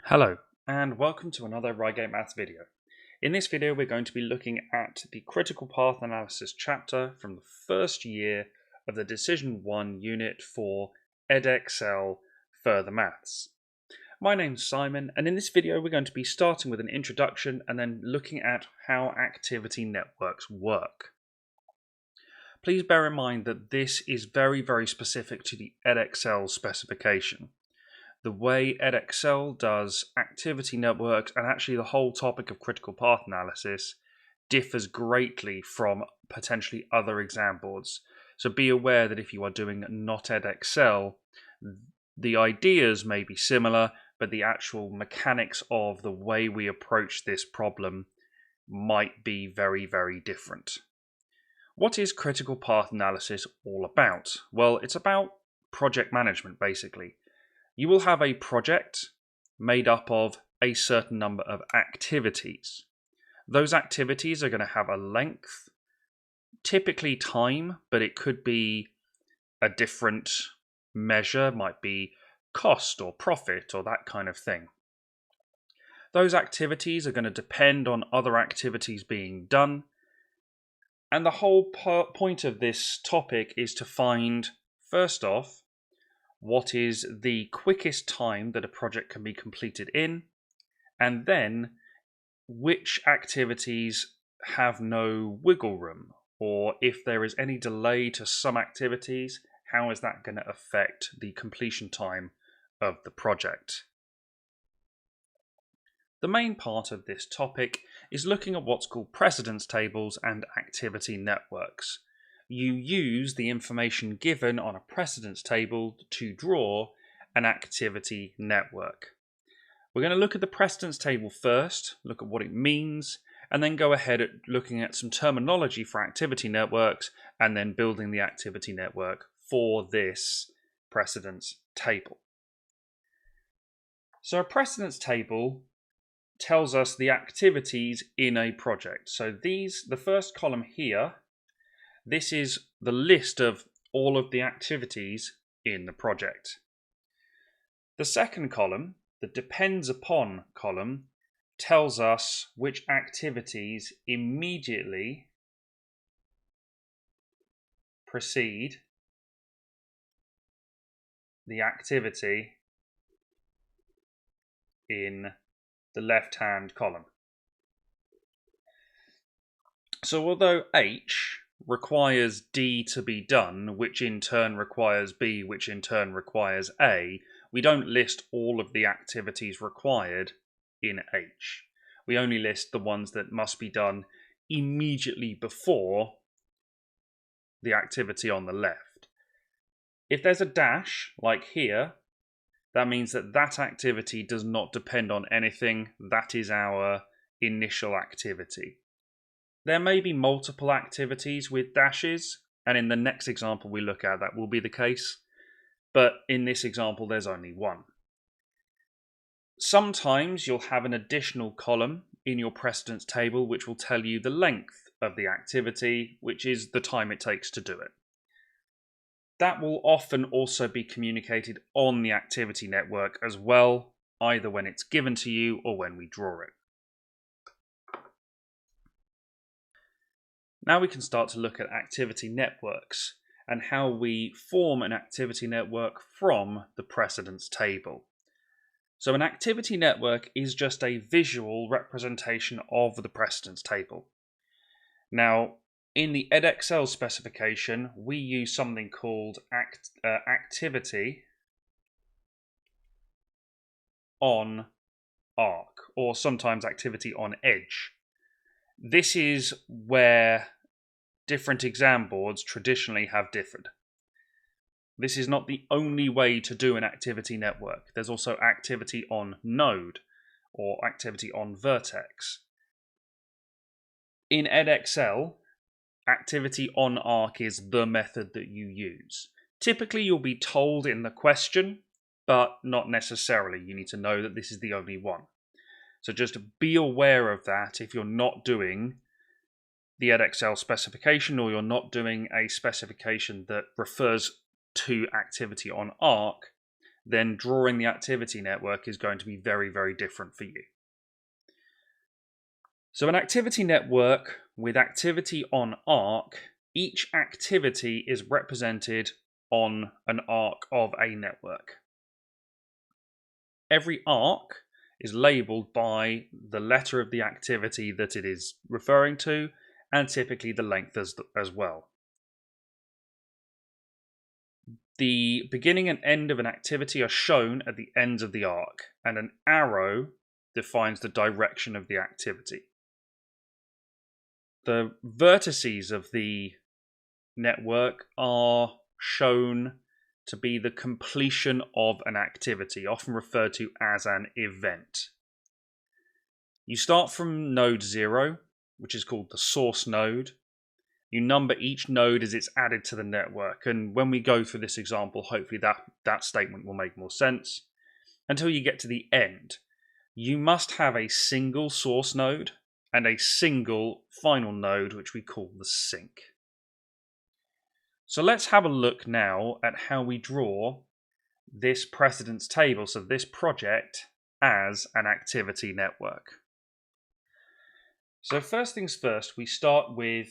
Hello, and welcome to another Reigate Maths video. In this video, we're going to be looking at the critical path analysis chapter from the first year of the Decision 1 unit for Edexcel Further Maths. My name's Simon, and in this video, we're going to be starting with an introduction and then looking at how activity networks work. Please bear in mind that this is very, very specific to the Edexcel specification. The way Edexcel does activity networks and actually the whole topic of critical path analysis differs greatly from potentially other exam boards. So be aware that if you are doing not Edexcel, the ideas may be similar, but the actual mechanics of the way we approach this problem might be very, very different. What is critical path analysis all about? Well, it's about project management, basically. You will have a project made up of a certain number of activities. Those activities are going to have a length, typically time, but it could be a different measure, might be cost or profit or that kind of thing. Those activities are going to depend on other activities being done. And the whole point of this topic is to find, first off, what is the quickest time that a project can be completed in, and then which activities have no wiggle room, or if there is any delay to some activities, how is that going to affect the completion time of the project? The main part of this topic is looking at what's called precedence tables and activity networks. You use the information given on a precedence table to draw an activity network. We're going to look at the precedence table first, look at what it means, and then go ahead at looking at some terminology for activity networks and then building the activity network for this precedence table. So a precedence table tells us the activities in a project. So the first column here, this is the list of all of the activities in the project. The second column, the depends upon column, tells us which activities immediately precede the activity in the left-hand column. So although H requires D to be done, which in turn requires B, which in turn requires A, we don't list all of the activities required in H. We only list the ones that must be done immediately before the activity on the left. If there's a dash, like here, that means that that activity does not depend on anything. That is our initial activity. There may be multiple activities with dashes, and in the next example we look at that will be the case, but in this example there's only one. Sometimes you'll have an additional column in your precedence table which will tell you the length of the activity, which is the time it takes to do it. That will often also be communicated on the activity network as well, either when it's given to you or when we draw it. Now we can start to look at activity networks and how we form an activity network from the precedence table. So an activity network is just a visual representation of the precedence table. Now, in the Edexcel specification, we use something called activity on arc, or sometimes activity on edge. This is where different exam boards traditionally have differed. This is not the only way to do an activity network. There's also activity on node or activity on vertex. In Edexcel, activity on arc is the method that you use. Typically you'll be told in the question, but not necessarily. You need to know that this is the only one. So just be aware of that if you're not doing the Edexcel specification or you're not doing a specification that refers to activity on arc. then drawing the activity network is going to be very, very different for you. So an activity network with activity on arc, each activity is represented on an arc of a network. Every arc is labeled by the letter of the activity that it is referring to, and typically the length as well. The beginning and end of an activity are shown at the ends of the arc, and an arrow defines the direction of the activity. The vertices of the network are shown to be the completion of an activity, often referred to as an event. You start from node 0, which is called the source node. You number each node as it's added to the network, and when we go through this example, hopefully that statement will make more sense. Until you get to the end, you must have a single source node and a single final node, which we call the sink. So let's have a look now at how we draw this precedence table, so this project, as an activity network. So first things first, we start with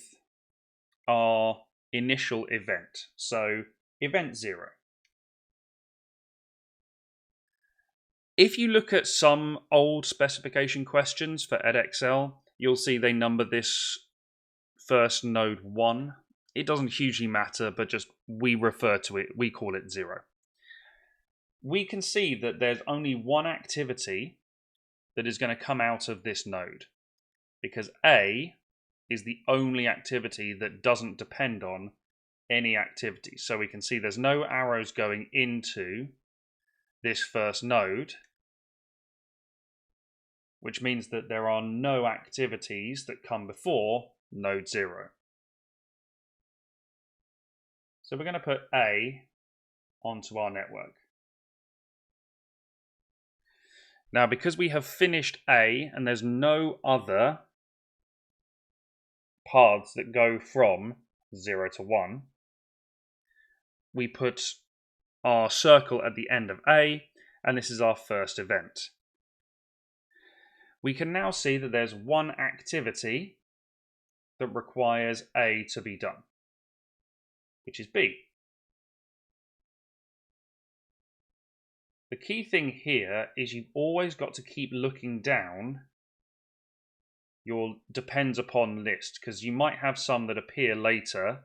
our initial event. So event 0. If you look at some old specification questions for Edexcel, you'll see they number this first node 1. It doesn't hugely matter, but just we refer to it, we call it 0. We can see that there's only one activity that is going to come out of this node, because A is the only activity that doesn't depend on any activity. So we can see there's no arrows going into this first node, which means that there are no activities that come before node 0. So we're going to put A onto our network. Now, because we have finished A and there's no other paths that go from 0 to 1, we put our circle at the end of A, and this is our first event. We can now see that there's one activity that requires A to be done, which is B. The key thing here is you've always got to keep looking down your depends upon list, because you might have some that appear later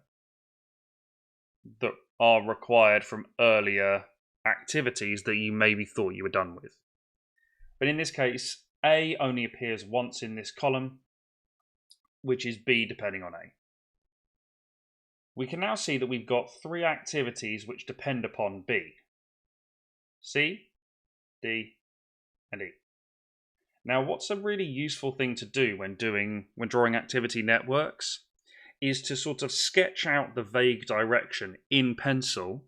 that are required from earlier activities that you maybe thought you were done with. But in this case, A only appears once in this column, which is B depending on A. We can now see that we've got 3 activities which depend upon B: C, D, and E. Now, what's a really useful thing to do when drawing activity networks is to sort of sketch out the vague direction in pencil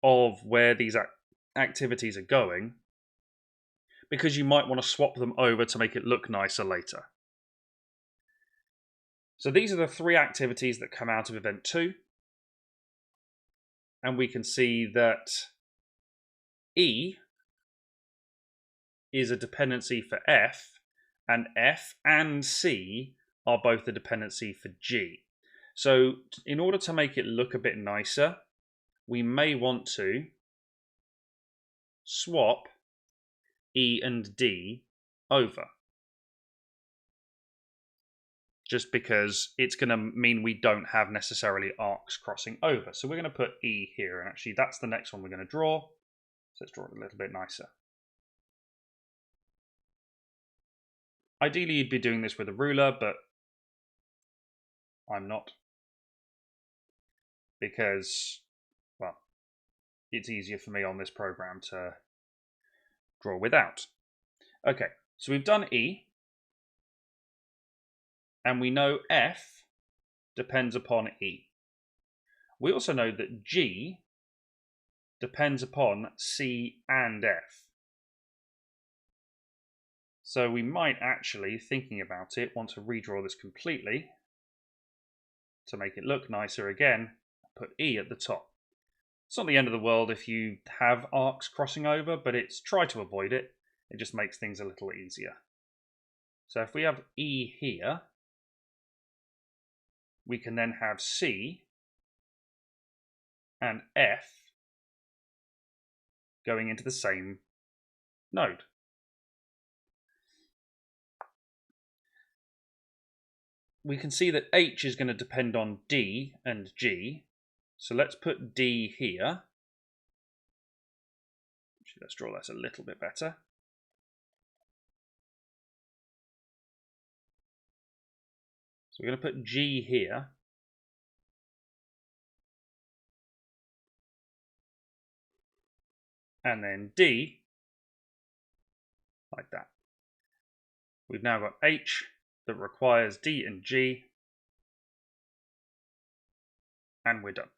of where these activities are going, because you might want to swap them over to make it look nicer later. So these are the 3 activities that come out of event 2. And we can see that E is a dependency for F and C are both a dependency for G. So in order to make it look a bit nicer, we may want to swap E and D over, just because it's going to mean we don't have necessarily arcs crossing over. So we're going to put E here, and actually that's the next one we're going to draw. So let's draw it a little bit nicer. Ideally, you'd be doing this with a ruler, but I'm not, because, well, it's easier for me on this program to draw without. Okay, so we've done E, and we know F depends upon E. We also know that G depends upon C and F. So we might actually, thinking about it, want to redraw this completely to make it look nicer again. Put E at the top. It's not the end of the world if you have arcs crossing over, but try to avoid it. It just makes things a little easier. So if we have E here, we can then have C and F going into the same node. We can see that H is going to depend on D and G. So let's put D here. Actually, let's draw that a little bit better. So we're going to put G here. And then D, like that. We've now got H that requires D and G, and we're done.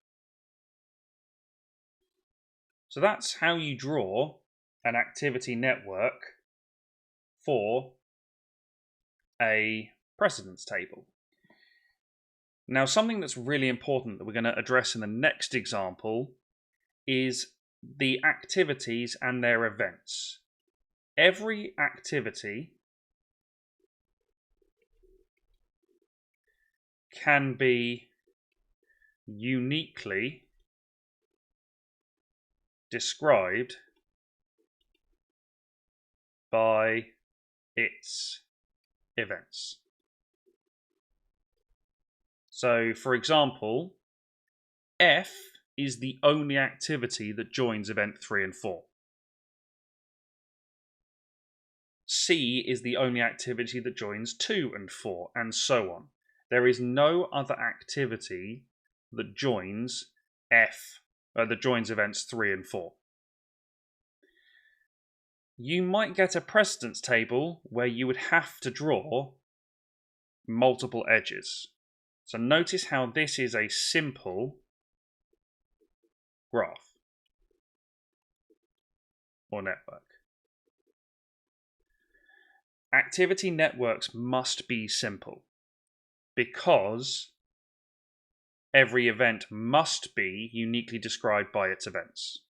So that's how you draw an activity network for a precedence table. Now, something that's really important that we're going to address in the next example is the activities and their events. Every activity can be uniquely described by its events. So, for example, F is the only activity that joins event 3 and 4. C is the only activity that joins 2 and 4, and so on. There is no other activity that joins events 3 and 4. You might get a precedence table where you would have to draw multiple edges. So notice how this is a simple graph or network. Activity networks must be simple because every event must be uniquely described by its events.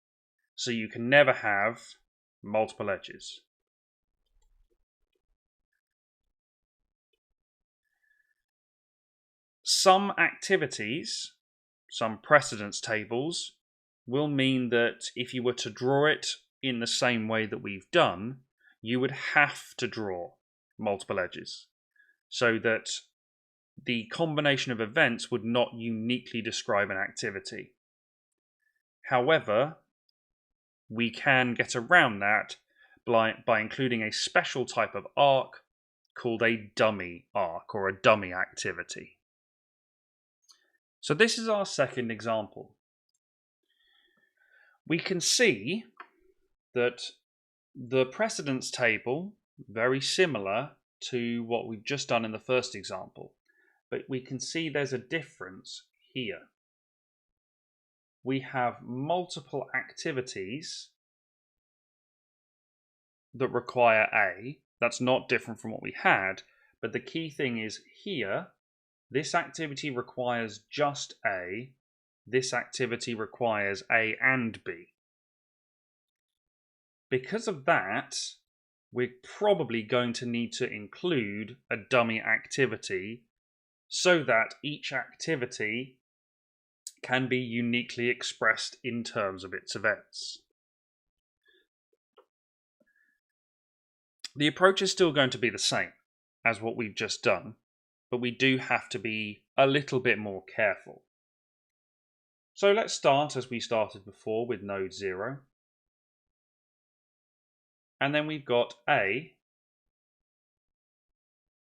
So you can never have multiple edges. Some activities, some precedence tables, will mean that if you were to draw it in the same way that we've done, you would have to draw multiple edges so that the combination of events would not uniquely describe an activity. However, we can get around that by including a special type of arc called a dummy arc or a dummy activity. So this is our second example. We can see that the precedence table, very similar to what we've just done in the first example, but we can see there's a difference here. We have multiple activities that require A. That's not different from what we had, but the key thing is here, this activity requires just A. This activity requires A and B. Because of that, we're probably going to need to include a dummy activity so that each activity can be uniquely expressed in terms of its events. The approach is still going to be the same as what we've just done, but we do have to be a little bit more careful. So let's start as we started before with node 0. And then we've got A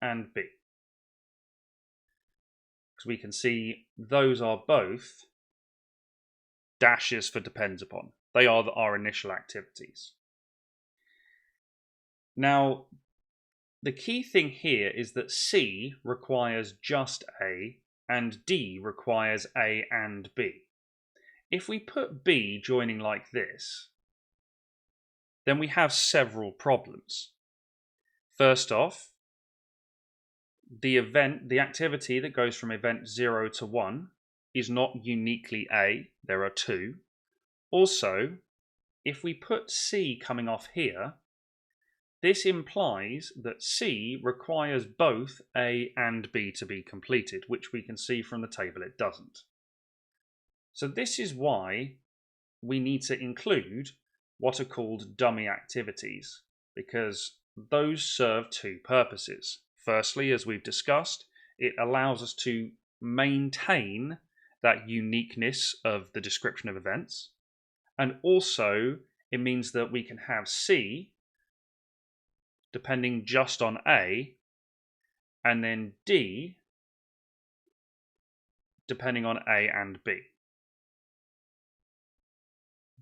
and B. Because we can see those are both dashes for depends upon. They are our initial activities. Now, the key thing here is that C requires just A and D requires A and B. If we put B joining like this, then we have several problems. First off, the activity that goes from event 0 to 1 is not uniquely A, there are two. Also, if we put C coming off here, this implies that C requires both A and B to be completed, which we can see from the table it doesn't. So this is why we need to include what are called dummy activities, because those serve two purposes. Firstly, as we've discussed, it allows us to maintain that uniqueness of the description of events, and also it means that we can have C depending just on A, and then D depending on A and B.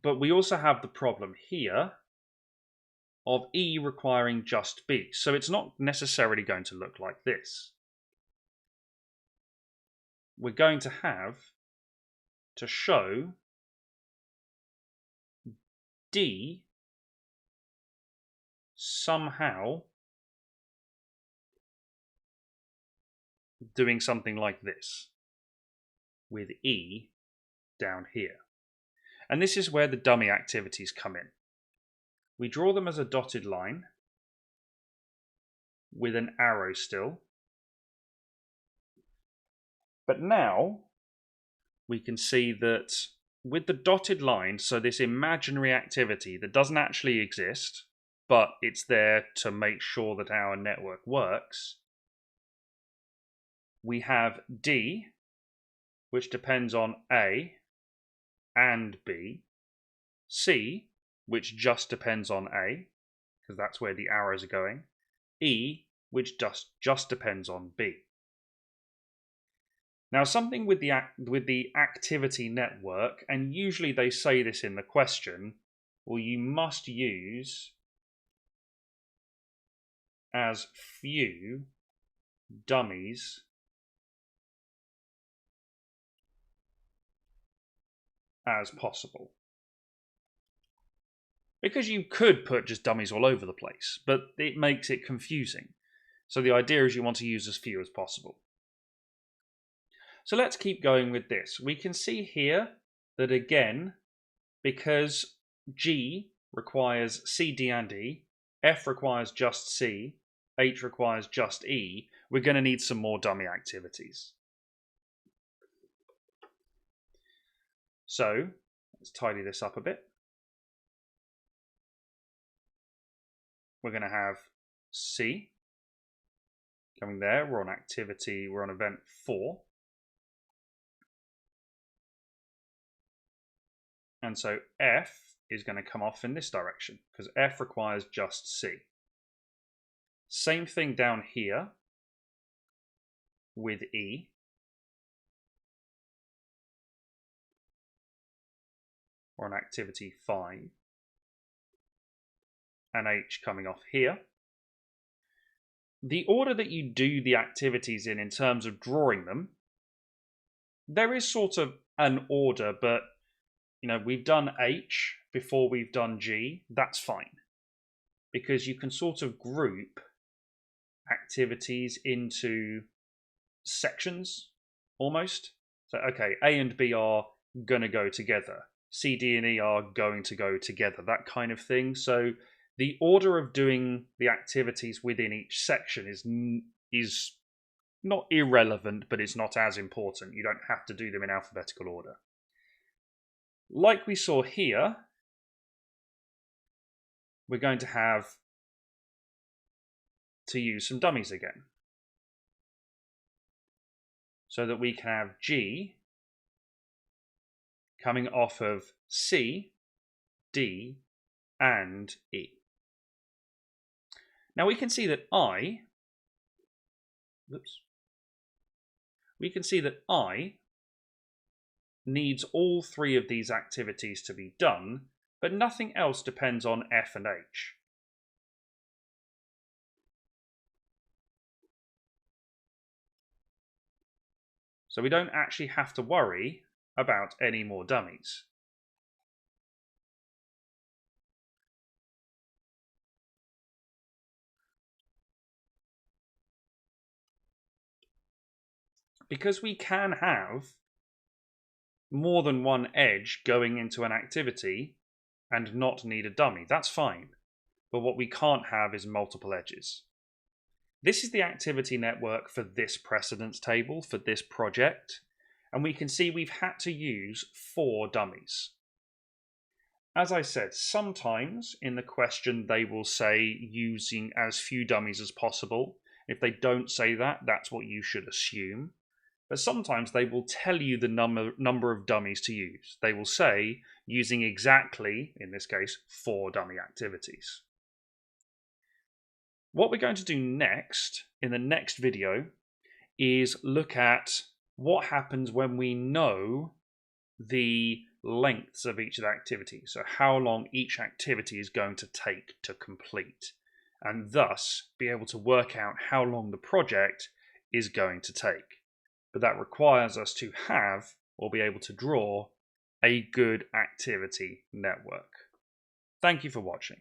But we also have the problem here of E requiring just B. So it's not necessarily going to look like this. We're going to have to show D somehow doing something like this with E down here. And this is where the dummy activities come in. We draw them as a dotted line with an arrow still. But now we can see that with the dotted line, so this imaginary activity that doesn't actually exist, but it's there to make sure that our network works, we have D, which depends on A and B, C, which just depends on A, because that's where the arrows are going, E, which just depends on B. Now, something with the activity network, and usually they say this in the question, well, you must use as few dummies as possible. Because you could put just dummies all over the place, but it makes it confusing. So the idea is you want to use as few as possible. So let's keep going with this. We can see here that again, because G requires C, D, and E, F requires just C, H requires just E, we're going to need some more dummy activities. So let's tidy this up a bit. We're going to have C coming there. We're on event 4. And so F is going to come off in this direction because F requires just C. Same thing down here with E. We're on activity 5. And H coming off here. The order that you do the activities in terms of drawing them, there is sort of an order, but we've done H before we've done G. That's fine because you can sort of group activities into sections almost. So, okay, A and B are going to go together. C, D, and E are going to go together, that kind of thing. So the order of doing the activities within each section is not irrelevant, but it's not as important. You don't have to do them in alphabetical order. Like we saw here, we're going to have to use some dummies again. So that we can have G coming off of C, D, and E. Now we can see that I needs all 3 of these activities to be done, but nothing else depends on F and H. So we don't actually have to worry about any more dummies. Because we can have more than one edge going into an activity and not need a dummy. That's fine. But what we can't have is multiple edges. This is the activity network for this precedence table, for this project. And we can see we've had to use 4 dummies. As I said, sometimes in the question they will say using as few dummies as possible. If they don't say that, that's what you should assume. But sometimes they will tell you the number of dummies to use. They will say using exactly, in this case, 4 dummy activities. What we're going to do next, in the next video, is look at what happens when we know the lengths of each of the activities. So how long each activity is going to take to complete, and thus be able to work out how long the project is going to take. But that requires us to have or be able to draw a good activity network. Thank you for watching.